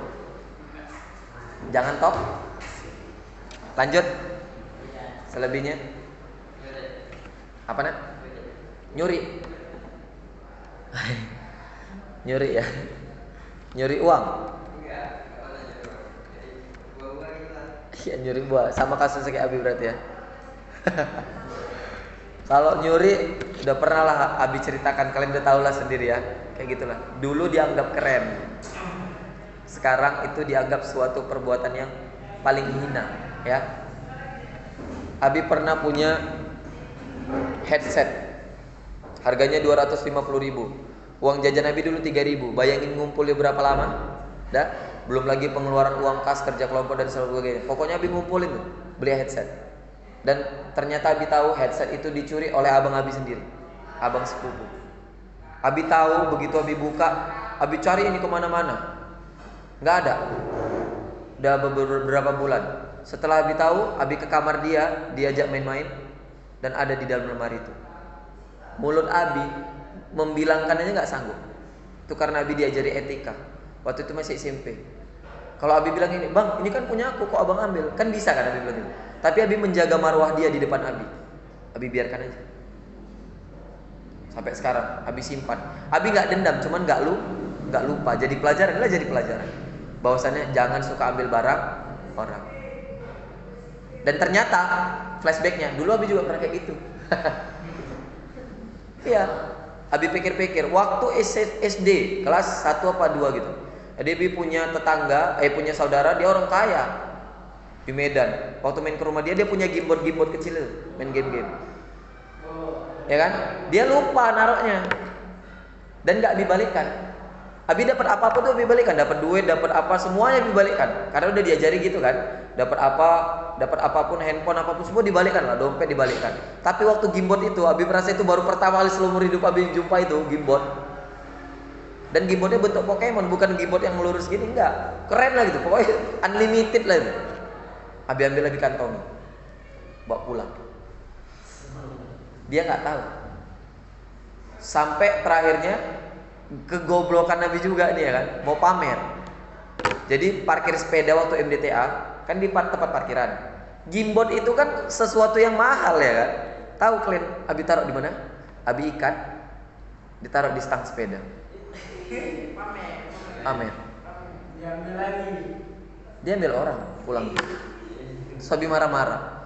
Jangan top. Lanjut. Selebihnya apa nak? Nyuri. Nyuri ya. Nyuri uang. Iya nyuri buah. Sama kasus kayak Abi berarti ya. Kalau nyuri udah pernah lah Abi ceritakan, kalian udah tahu lah sendiri ya. Kayak gitulah. Dulu dianggap keren. Sekarang itu dianggap suatu perbuatan yang paling hina, ya. Abi pernah punya headset. Harganya 250.000. Uang jajan Abi dulu 3.000. Bayangin ngumpulnya berapa lama? Dah, belum lagi pengeluaran uang kas, kerja kelompok dan sebagainya. Pokoknya Abi ngumpulin tuh, beli headset. Dan ternyata Abi tahu headset itu dicuri oleh abang Abi sendiri, abang sepupu. Abi tahu, begitu Abi buka, Abi cari ini kemana-mana, nggak ada. Udah beberapa bulan. Setelah Abi tahu, Abi ke kamar dia, diajak main-main, dan ada di dalam lemari itu. Mulut Abi membilangkan aja nggak sanggup. Itu karena Abi diajari etika. Waktu itu masih SMP. Kalau Abi bilang ini, bang, ini kan punya aku, kok abang ambil? Kan bisa kan Abi bilang gitu. Tapi Abi menjaga marwah dia di depan Abi. Abi biarkan aja. Sampai sekarang Abi simpan. Abi nggak dendam, cuman nggak lupa. Jadi pelajaran, adalah jadi pelajaran. Bahwasannya jangan suka ambil barang orang. Dan ternyata flashbacknya, dulu Abi juga pernah kayak gitu. Iya. Abi pikir-pikir, waktu SD kelas 1 apa 2 gitu. Jadi Abi punya tetangga, punya saudara, dia orang kaya di Medan. Waktu main ke rumah dia punya gimbot kecil itu, main game-game. Ya kan? Dia lupa naruhnya. Dan enggak dibalikkan. Abi dapat apa-apa tuh Abi balikan, dapat duit, dapat apa semuanya Abi balikan. Karena udah diajari gitu kan. Dapat apapun, handphone apapun semua dibalikkan lah, dompet dibalikkan. Tapi waktu gimbot itu Abi merasa itu baru pertama kali seumur hidup Abi jumpa itu gimbot. Dan gimbotnya bentuk Pokemon, bukan gimbot yang lurus gini, enggak. Keren lah gitu, pokoknya unlimited lah itu. Abi ambil lagi kantong, bawa pulang. Dia nggak tahu. Sampai terakhirnya kegoblokan Nabi juga nih ya kan, mau pamer. Jadi parkir sepeda waktu MDTA kan di tempat parkiran. Gimbot itu kan sesuatu yang mahal ya kan. Tahu kalian Abi taruh di mana? Abi ikat, ditaruh di stang sepeda. Pamer. Diambil lagi. Dia ambil orang pulang. Sabi marah-marah.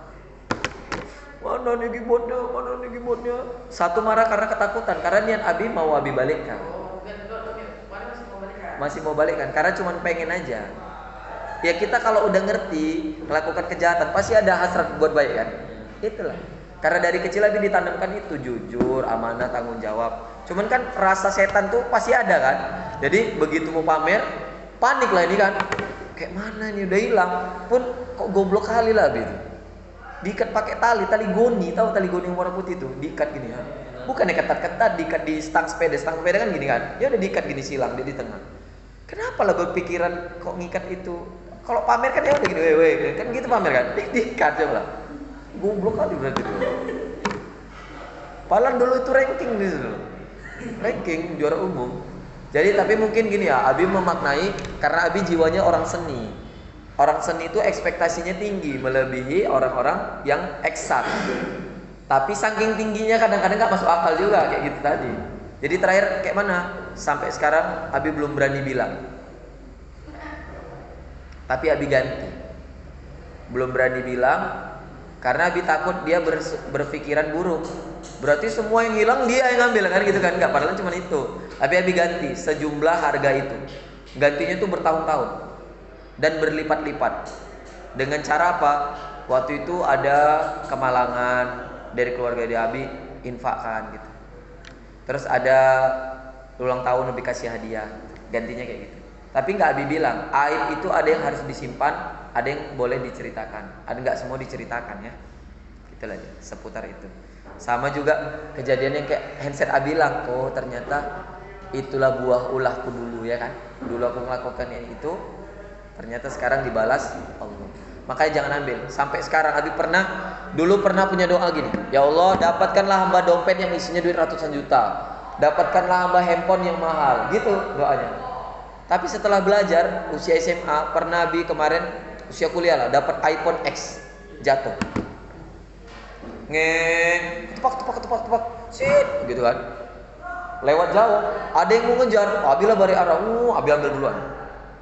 Mana nih gimbotnya? Satu marah karena ketakutan, karena niat Abi mau Abi balikkan. Masih mau balikkan, karena cuma pengen aja. Ya kita kalau udah ngerti melakukan kejahatan pasti ada hasrat buat baik kan. Itulah. Karena dari kecil Abi ditanamkan itu jujur, amanah, tanggung jawab. Cuman kan rasa setan tuh pasti ada kan. Jadi begitu mau pamer, panik lah ini kan. Kayak mana nih udah hilang. Pun kok goblok kali lah Abi itu. Diikat pakai tali goni, tahu tali goni yang warna putih itu, diikat gini ya. Bukannya ketat-ketat, diikat di stang sepeda kan gini kan. Ya udah diikat gini silang dia di tengah. Kenapa lah berpikiran kok ngikat itu? Kalau pamer kan ya udah gini, kan gitu pamer kan. Diikat coba lah. Goblok kali berarti itu. Padahal dulu itu ranking gitu. Ranking juara umum. Jadi tapi mungkin gini ya, Abi memaknai karena Abi jiwanya orang seni. Orang seni itu ekspektasinya tinggi, melebihi orang-orang yang eksak. Tapi saking tingginya kadang-kadang gak masuk akal juga kayak gitu tadi. Jadi terakhir kayak mana? Sampai sekarang Abi belum berani bilang. Tapi Abi ganti. Belum berani bilang karena Abi takut dia berpikiran buruk. Berarti semua yang hilang dia yang ngambil kan gitu kan? Enggak, padahal cuma itu. Tapi Abi ganti sejumlah harga itu. Gantinya tuh bertahun-tahun dan berlipat-lipat. Dengan cara apa? Waktu itu ada kemalangan dari keluarga di Abi, infakkan gitu. Terus ada ulang tahun Abi kasih hadiah, gantinya kayak gitu. Tapi nggak Abi bilang, aib itu ada yang harus disimpan, ada yang boleh diceritakan, ada nggak semua diceritakan ya. Itulah dia, seputar itu. Sama juga kejadian yang kayak handset Abi bilang, oh ternyata itulah buah ulahku dulu ya kan. Dulu aku melakukan yang itu, ternyata sekarang dibalas Allah. Makanya jangan ambil. Sampai sekarang Abi dulu pernah punya doa gini. Ya Allah, dapatkanlah hamba dompet yang isinya duit ratusan juta. Dapatkanlah hamba handphone yang mahal. Gitu doanya. Tapi setelah belajar usia SMA, pernah Abi kemarin usia kuliah lah dapat iPhone X jatuh. Tepak. Sit gitu kan. Lewat jauh, ada yang mau ngejar. Abi lah bari arah. Abi ambil duluan.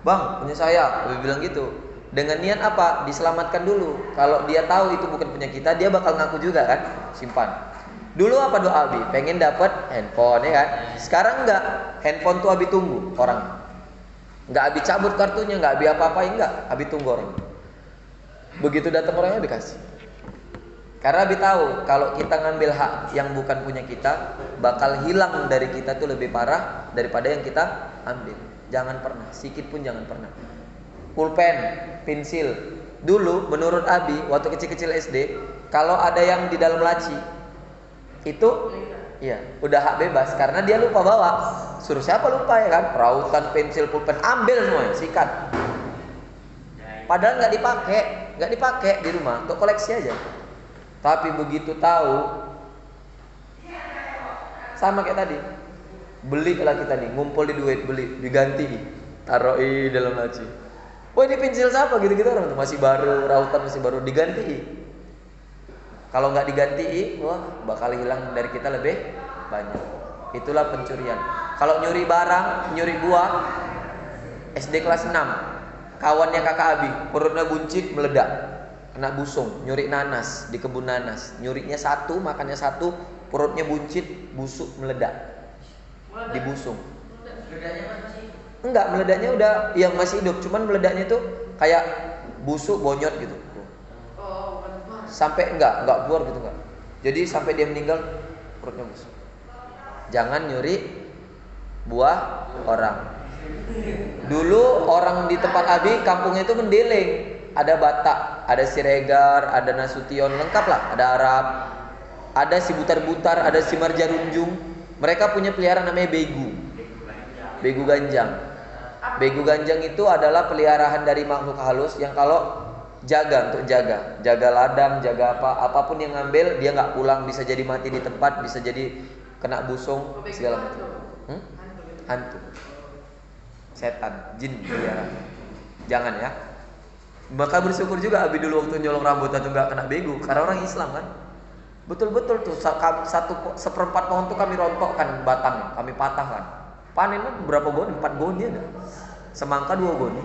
Bang, punya saya. Abi bilang gitu. Dengan niat apa? Diselamatkan dulu. Kalau dia tahu itu bukan punya kita, dia bakal ngaku juga kan? Simpan. Dulu apa doa Abi? Pengen dapat handphone ya kan? Sekarang enggak. Handphone tuh Abi tunggu orang. Enggak Abi cabut kartunya, enggak Abi apa-apain, enggak. Abi tunggu orang. Begitu datang orangnya Abi kasih. Karena Abi tahu kalau kita ngambil hak yang bukan punya kita, bakal hilang dari kita tuh lebih parah daripada yang kita ambil. Jangan pernah, sedikit pun jangan pernah. Pulpen, pensil. Dulu menurut Abi waktu kecil-kecil SD, kalau ada yang di dalam laci itu iya, udah hak bebas karena dia lupa bawa. Suruh siapa lupa ya kan? Rautan, pensil, pulpen, ambil semuanya, sikat. Padahal nggak dipakai di rumah, untuk koleksi aja. Tapi begitu tahu, sama kayak tadi, belilah kita nih, ngumpul di duit, beli, diganti, taruh dalam laci. Wah ini pensil siapa gitu-gitu orang tuh masih baru, rautan masih baru, diganti. Kalau nggak diganti, wah bakal hilang dari kita lebih banyak. Itulah pencurian. Kalau nyuri barang, nyuri buah, SD kelas 6, kawannya kakak Abi, perutnya buncit meledak, kena busung, nyuri nanas di kebun nanas, nyurinya satu, makannya satu, perutnya buncit, busuk meledak, dibusung. Enggak, meledaknya udah yang masih hidup, cuman meledaknya tuh kayak busuk bonyot gitu. Sampai enggak keluar gitu enggak. Jadi sampai dia meninggal perutnya busuk. Jangan nyuri buah orang. Dulu orang di tempat Abi kampungnya itu mendeling. Ada Batak, ada Siregar, ada Nasution, lengkap lah. Ada Arab, ada si butar-butar, ada si marjarunjung. Mereka punya peliharaan namanya begu. Begu ganjang. Begu ganjang itu adalah peliharaan dari makhluk halus yang kalau jaga ladang, jaga apapun yang ngambil dia nggak pulang, bisa jadi mati di tempat, bisa jadi kena busung segala macam. hantu, setan, jin biara. Jangan ya. Maka bersyukur juga Abi dulu waktu nyolong rambut atau nggak kena bego, karena orang Islam kan. Betul-betul tuh seperempat pohon tuh kami rontokkan batangnya, kami patahkan. Panennya berapa goni? 4 goni ada. Semangka 2 goni.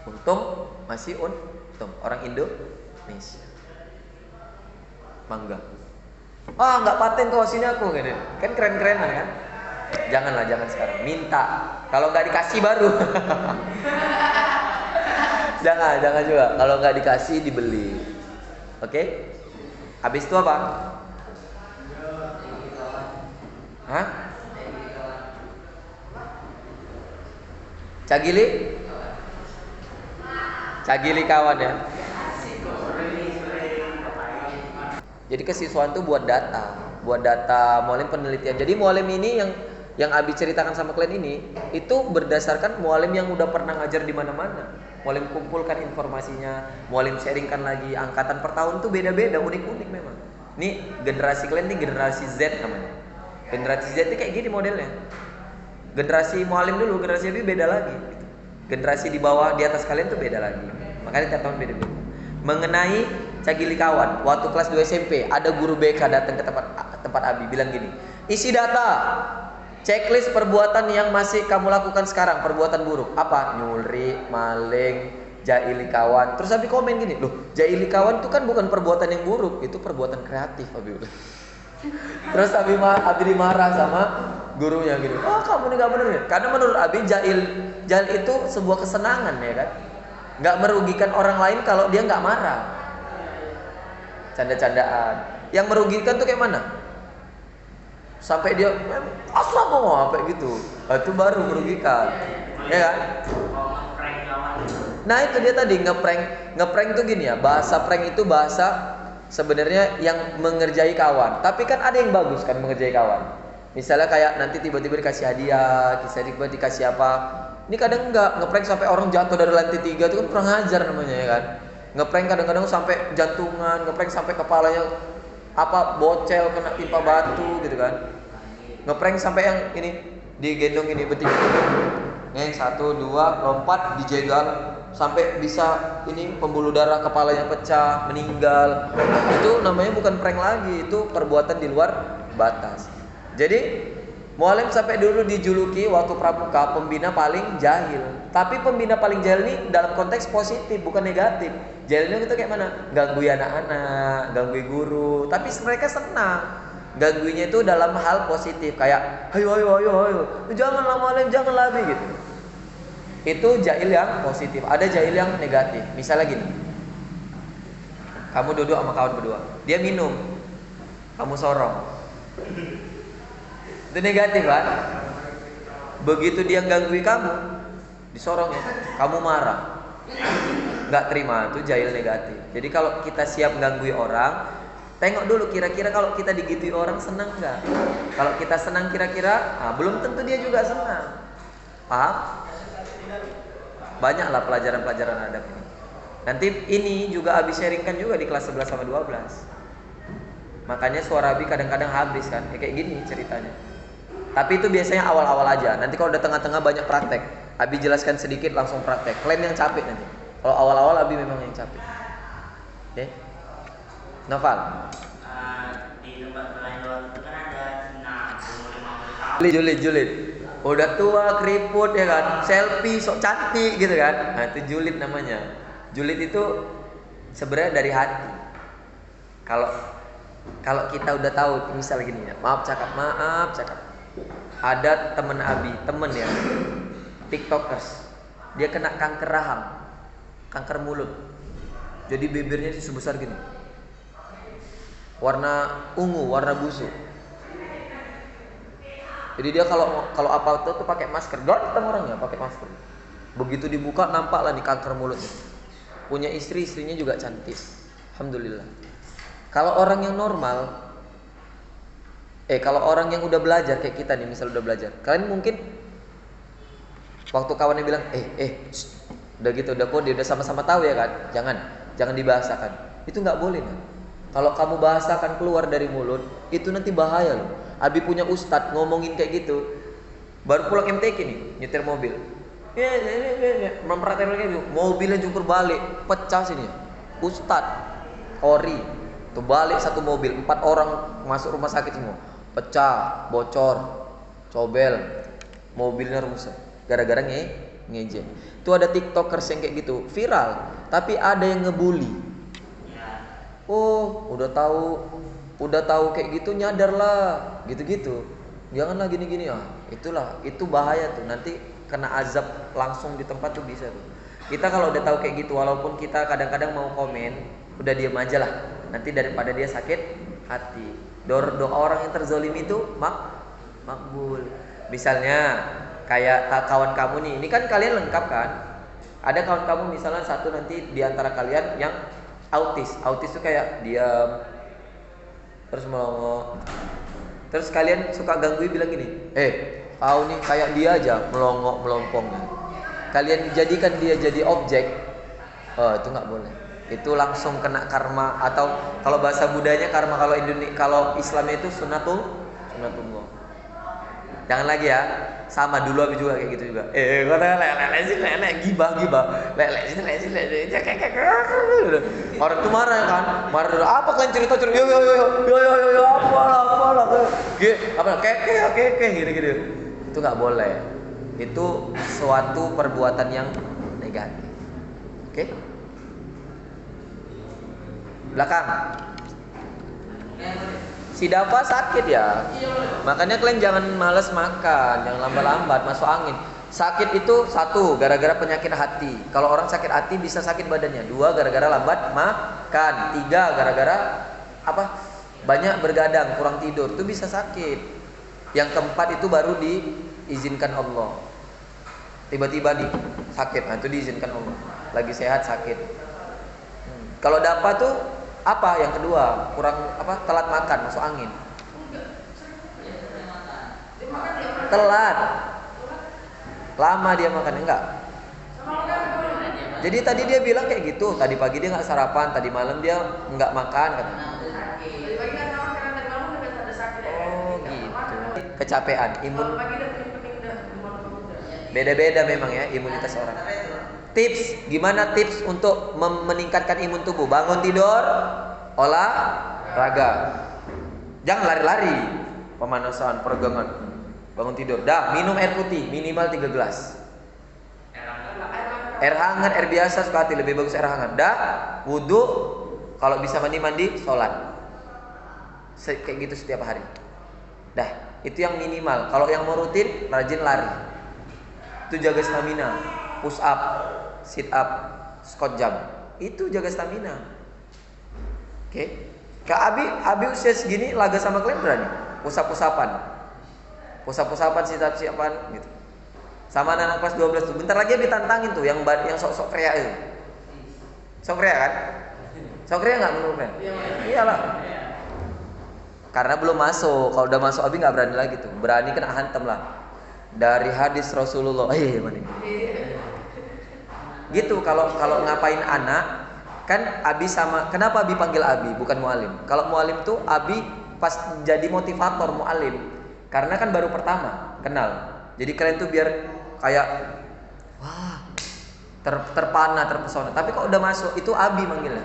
Untung masih untung orang Indonesia. Mangga. Ah nggak paten kok, sini aku gini. Kan keren-kerenan kan? Janganlah, jangan sekarang. Minta. Kalau nggak dikasih baru. jangan juga. Kalau nggak dikasih dibeli. Oke? Habis itu apa? Hah? Cagili? Cagili kawan ya. Jadi kesiswaan itu buat data mualim penelitian. Jadi mualim ini yang Abi ceritakan sama kalian ini itu berdasarkan mualim yang udah pernah ngajar di mana-mana. Mualim kumpulkan informasinya, mualim sharingkan lagi. Angkatan per tahun tuh beda-beda, unik-unik memang. Nih generasi kalian nih generasi Z namanya. Generasi Z itu kayak gini modelnya. Generasi mualim dulu, generasi Abi beda lagi. Generasi di bawah, di atas kalian tuh beda lagi. Makanya tiap tahun beda-beda. Mengenai Cagili kawan, waktu kelas 2 SMP ada guru BK datang ke tempat Abi bilang gini, isi data checklist perbuatan yang masih kamu lakukan sekarang, perbuatan buruk. Apa? Nyuri, maling, jaili kawan. Terus Abi komen gini, loh jaili kawan itu kan bukan perbuatan yang buruk, itu perbuatan kreatif Abi bilang. Terus Abi dimarah sama gurunya gitu. Oh kamu ini gak bener ya? Karena menurut Abi jail itu sebuah kesenangan ya kan. Gak merugikan orang lain kalau dia gak marah. Canda-candaan. Yang merugikan tuh kayak mana? Sampai dia asal mau apa gitu. Itu baru merugikan. Ya kan? Nah itu dia tadi ngeprank tuh gini ya. Bahasa prank itu bahasa sebenarnya yang mengerjai kawan. Tapi kan ada yang bagus kan mengerjai kawan. Misalnya kayak nanti tiba-tiba dikasih hadiah, tiba-tiba dikasih apa. Ini kadang enggak ngeprank sampai orang jatuh dari lantai 3 itu kan kurang ajar namanya ya kan. Ngeprank kadang-kadang sampai jantungan, ngeprank sampai kepalanya bocel kena timpa batu gitu kan. Ngeprank sampai yang ini digendong ini bertiga. Yang 1, 2 lompat dijegal sampai bisa ini pembuluh darah kepalanya pecah, meninggal. Itu namanya bukan prank lagi, itu perbuatan di luar batas. Jadi mualim sampai dulu dijuluki waktu pramuka pembina paling jahil. Tapi pembina paling jahil ini dalam konteks positif, bukan negatif. Jahilnya itu kayak mana? Ganggu anak-anak, ganggu guru. Tapi mereka senang. Ganggunya itu dalam hal positif, kayak ayo, janganlah mualim, janganlah gitu. Itu jahil yang positif. Ada jahil yang negatif. Misalnya gini, kamu duduk sama kawan berdua, dia minum, kamu sorong. Itu negatif kan? Begitu dia gangguin kamu, disorongnya, kamu marah, nggak terima, itu jahil negatif. Jadi kalau kita siap gangguin orang, tengok dulu kira-kira kalau kita digitui orang senang nggak? Kalau kita senang kira-kira, belum tentu dia juga senang. Paham? Banyaklah pelajaran-pelajaran adab ini. Nanti ini juga Abi sharingkan juga di kelas 11 sama 12. Makanya suara Abi kadang-kadang habis kan, kayak gini ceritanya. Tapi itu biasanya awal-awal aja. Nanti kalau udah tengah-tengah banyak praktek, Abi jelaskan sedikit langsung praktek. Kalian yang capek nanti. Kalau awal-awal Abi memang yang capek. Oke? Noval. Di tempat belajar itu kan ada Cina umur 50 tahun. Julid. Udah tua, keriput ya kan, selfie sok cantik gitu kan. Nah itu julid namanya. Julid itu sebenarnya dari hati. Kalau kita udah tahu, misal gini ya, maaf cakap. Ada temen Abi, ya, tiktokers. Dia kena kanker rahang, kanker mulut. Jadi bibirnya sebesar gini, warna ungu, warna busuk. Jadi dia kalau apa tuh pakai masker, ganteng orangnya pakai masker. Begitu dibuka nampaklah nih kanker mulutnya. Punya istrinya juga cantik, alhamdulillah. Kalau orang yang normal, kalau orang yang udah belajar kayak kita nih, misal udah belajar, kalian mungkin waktu kawannya bilang, udah gitu, udah kode, udah sama-sama tahu ya kan, jangan dibahasakan. Itu nggak boleh kan? Kalau kamu bahasakan keluar dari mulut, itu nanti bahaya loh. Abi punya ustadz ngomongin kayak gitu, Baru pulang MTQ nih, nyetir mobil. Memperhatikan lagi, mobilnya jungkur balik, pecah sini. Ustadz, ori, tuh balik satu mobil, 4 orang masuk rumah sakit semua, pecah, bocor, cobel, mobilnya rusak, gara-gara ngejek. Itu ada tiktokers yang kayak gitu, viral, tapi ada yang ngebully. Oh, udah tahu kayak gitu nyadarlah, gitu-gitu. Janganlah gini-gini ya. Itulah, itu bahaya tuh. Nanti kena azab langsung di tempat tuh bisa tuh. Kita kalau udah tahu kayak gitu, walaupun kita kadang-kadang mau komen, udah diam aja lah. Nanti daripada dia sakit hati. Doa orang yang terzolimi itu makbul. Misalnya kayak kawan kamu nih, ini kan kalian lengkap kan? Ada kawan kamu misalnya satu nanti di antara kalian yang autis. Autis tuh kayak diam, terus melongo. Terus kalian suka gangguin bilang gini, kau nih kayak dia aja melongok melompong. Kalian jadikan dia jadi objek, itu nggak boleh. Itu langsung kena karma, atau kalau bahasa budayanya karma, kalau Islamnya itu sunnatullah. Jangan lagi ya, sama dulu aku juga kayak gitu juga. Gibah, orang tuh marah kan, apa kalian cerita, yo, apa, keke, gitu. Itu nggak boleh. Itu suatu perbuatan yang negatif. Oke? Belakang. Si Dava sakit ya, makanya kalian jangan males makan, jangan lambat-lambat masuk angin. Sakit itu 1 gara-gara penyakit hati. Kalau orang sakit hati bisa sakit badannya. 2 gara-gara lambat makan. 3 gara-gara banyak bergadang, kurang tidur, itu bisa sakit. Yang keempat itu baru diizinkan Allah. Tiba-tiba nih sakit, nah itu diizinkan Allah. Lagi sehat sakit. Kalau Dava tuh yang kedua, kurang telat makan, masuk angin. Telat. Lama dia makan, enggak. Jadi tadi dia bilang kayak gitu, tadi pagi dia nggak sarapan, tadi malam dia nggak makan katanya. Oh gitu. Kecapean, beda-beda memang ya imunitas orang. Tips, gimana tips untuk meningkatkan imun tubuh? Bangun tidur, olahraga. Jangan lari-lari, pemanasan, peregangan. Bangun tidur, minum air putih minimal 3 gelas. Air hangat, air biasa suka hati, lebih bagus air hangat. Wudhu, kalau bisa mandi, sholat. Kayak gitu setiap hari. Itu yang minimal. Kalau yang mau rutin, rajin lari. Itu jaga stamina. Push up, sit up, squat jump. Itu jaga stamina. Oke. Kak Abi usia segini laga sama kalian berani? Pusap-pusapan, sit-up-siapan gitu. Sama anak kelas 12 tuh. Bentar lagi ditantangin tuh yang sok-sok kreak itu. Sok kreak kan? Sok kreak enggak menurut kalian? Iyalah. Karena belum masuk. Kalau udah masuk Abi enggak berani lagi tuh. Berani kena hantam lah. Dari hadis Rasulullah. Mana? Gitu kalau ngapain anak kan Abi sama. Kenapa Abi panggil Abi bukan mualim? Kalau mualim tuh Abi pas jadi motivator mualim. Karena kan baru pertama kenal. Jadi kalian tuh biar kayak terpana, terpesona. Tapi kalau udah masuk itu Abi manggilnya.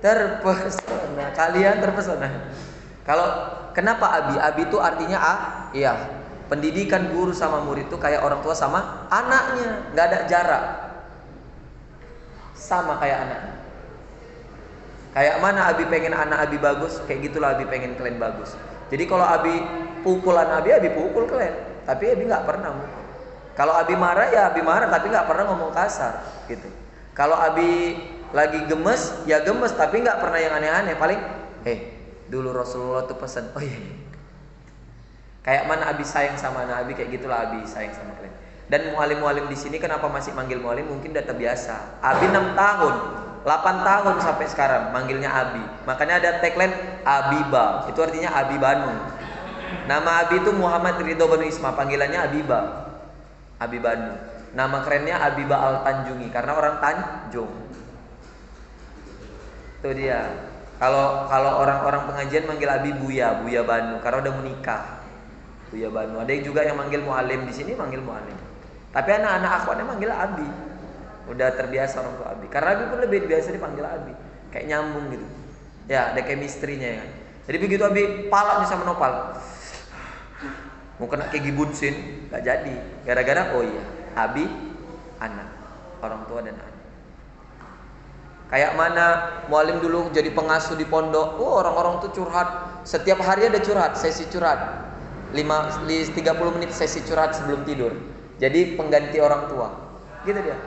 Terpesona. Kalian terpesona. Kalau kenapa Abi? Abi itu artinya pendidikan guru sama murid itu kayak orang tua sama anaknya, nggak ada jarak. Sama kayak anak. Kayak mana Abi pengen anak Abi bagus, kayak gitulah Abi pengen kalian bagus. Jadi kalau Abi pukulan Abi pukul kalian. Tapi Abi nggak pernah mukul. Kalau Abi marah ya Abi marah, tapi nggak pernah ngomong kasar, gitu. Kalau Abi lagi gemes ya gemes, tapi nggak pernah yang aneh-aneh. Paling, dulu Rasulullah tuh pesan, kayak mana Abi sayang sama anak Abi, kayak gitulah Abi sayang sama kalian. Dan mualim-mualim di sini kenapa masih manggil mualim? Mungkin udah terbiasa. Abi 6 tahun, 8 tahun sampai sekarang manggilnya Abi. Makanya ada tagline Abiba. Itu artinya Abi Banu. Nama Abi itu Muhammad Ridho Banu Isma, panggilannya Abiba. Abi Banu. Nama kerennya Abiba Al Tanjungi karena orang Tanjung. Itu dia. Kalau orang-orang pengajian manggil Abi Buya Banu karena udah menikah. Buya Banu. Ada yang juga yang manggil mualim di sini, manggil mualim. Tapi anak-anak akhwatnya manggil Abi. Udah terbiasa orang tua Abi. Karena Abi pun lebih biasa dipanggil Abi. Kayak nyambung gitu. Ya, ada chemistry-nya ya kan. Jadi begitu Abi palaknya sama Nopal, mau kena kayak gibunsin, gak jadi. Gara-gara oh iya, Abi anak, orang tua dan anak. Kayak mana mualim dulu jadi pengasuh di pondok. Oh, orang-orang tuh curhat. Setiap hari ada curhat, sesi curhat. 30 menit sesi curhat sebelum tidur. Jadi pengganti orang tua. Gitu dia.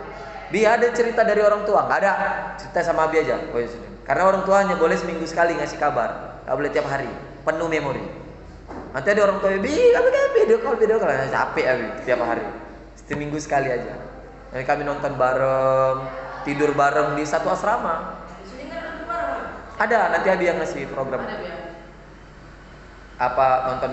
Bi ada cerita dari orang tua? Enggak ada. Cerita sama Abi aja. Oh ya sudah. Karena orang tua hanya boleh seminggu sekali ngasih kabar. Enggak boleh tiap hari. Penuh memori. Nanti ada orang tua, Bi, kami kan video call. Capek Abi tiap hari. Seminggu sekali aja. Nanti kami nonton bareng, tidur bareng di satu asrama. Di sini kan ada bareng. Ada, nanti Abi yang ngasih program. Ada ya. Apa nonton